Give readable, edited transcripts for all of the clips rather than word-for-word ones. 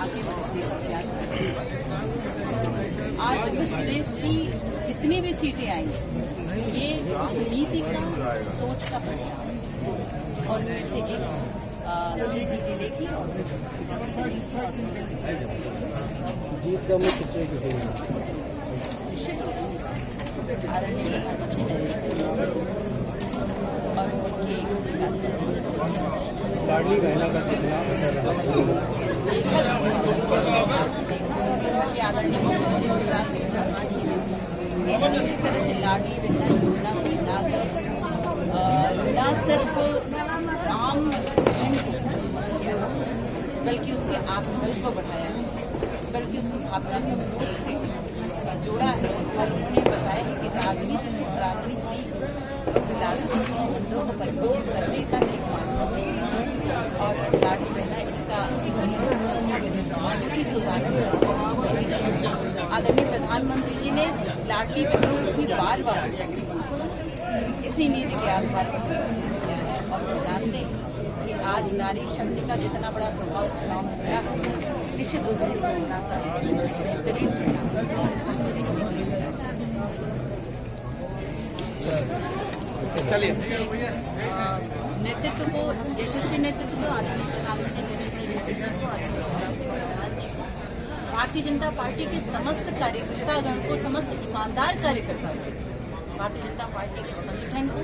आगे बढ़ने का प्रयास करेंगे। आज उत्तर प्रदेश की जितनी भी सीटें आएंगी ये उस नीति का, सोच का परिणाम है। और उनमें से एक जिले की जीत का मुख्य श्रेय किसे निश्चित रूप से आदरणीय प्रधानमंत्री नरेंद्र मोदी और उनके विकास लाडली बहना का कितना असर रहा? आदरणीय मुख्यमंत्री शिवराज सिंह चौहान जी ने जिस तरह से लाडली बहना योजना को लाकर न सिर्फ आम बहन को किया बल्कि उसके आत्मबल को बढ़ाया है, बल्कि उसको भावनात्मक रूप से जोड़ा है। और उन्होंने बताया है कि राजनीति सिर्फ राजनीति नहीं, राजनीतिक संबंधों को परिवर्तित करने का एक माध्यम है। और लाडली बहना इसका सुधार। आदरणीय प्रधानमंत्री जी ने लाडली बहनों को भी बार बार इसी नीति के आधार पर समर्थित किया है। और वो जानते हैं कि आज नारी शक्ति का जितना बड़ा प्रभाव चुनाव में मिला है, निश्चित रूप से इस योजना का बेहतरीन परिणाम। नेतृत्व को, यशस्वी नेतृत्व को आदरणीय प्रधानमंत्री भारतीय जनता पार्टी के समस्त कार्यकर्तागण को, समस्त ईमानदार कार्यकर्ताओं को, भारतीय जनता पार्टी के संगठन को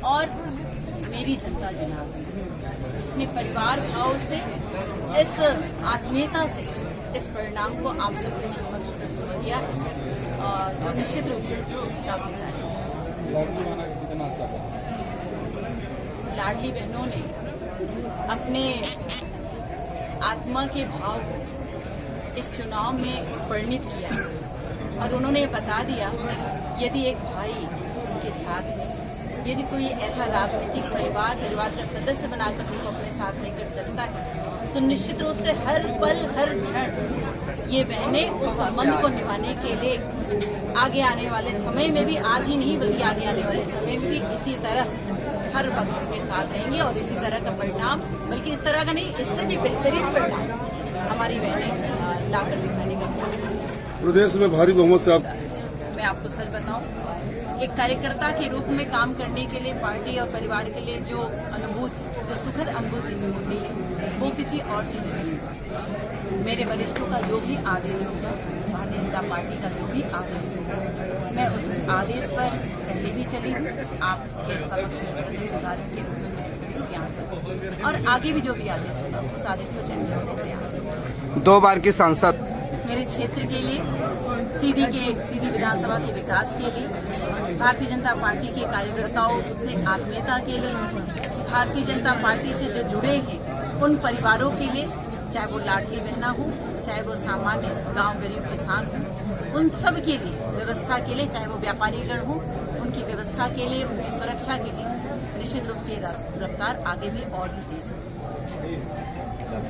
और मेरी जनता जनार्दन इसने परिवार भाव से, इस आत्मीयता से इस परिणाम को आप सबके समक्ष प्रस्तुत किया है, जो निश्चित रूप से काबिल है। लाडली बहनों ने अपने आत्मा के भाव को इस चुनाव में परिणित किया है। और उन्होंने बता दिया यदि एक भाई उनके साथ है, यदि कोई ऐसा राजनीतिक परिवार का सदस्य बनाकर उनको अपने साथ लेकर चलता है, तो निश्चित रूप से हर पल हर क्षण ये बहनें उस संबंध को निभाने के लिए आगे आने वाले समय में भी, आज ही नहीं बल्कि आगे आने वाले समय में भी इसी तरह हर वक्त उसके साथ रहेंगे। और इसी तरह का परिणाम, बल्कि इस तरह का नहीं, इससे भी बेहतरीन परिणाम हमारी बहनें लाकर दिखाने का प्रयास करेंगी। प्रदेश में भारी बहुमत से आप, मैं आपको सच बताऊं, एक कार्यकर्ता के रूप में काम करने के लिए, पार्टी और परिवार के लिए जो अनुभूति, जो सुखद अनुभूति मिली है, वो किसी और चीज में नहीं। मेरे वरिष्ठों का जो भी आदेश होगा, भारतीय जनता पार्टी का जो भी आदेश होगा, मैं उस आदेश पर पहले भी चली, आपके समक्ष उदाहरण के रूप में यहाँ पर, और आगे भी जो भी आदेश होगा उस आदेश पर चलने के लिए तैयार। 2 बार की सांसद मेरे क्षेत्र के लिए, सीधी विधानसभा के विकास के लिए, भारतीय जनता पार्टी के कार्यकर्ताओं से आत्मीयता के लिए, भारतीय जनता पार्टी से जो जुड़े हैं उन परिवारों के लिए, चाहे वो लाडली बहना हो, चाहे वो सामान्य गांव गरीब किसान हो, उन सब के लिए व्यवस्था के लिए, चाहे वो व्यापारीगण हो, उनकी व्यवस्था के लिए, उनकी सुरक्षा के लिए निश्चित रूप से रफ्तार आगे भी और भी तेज हो।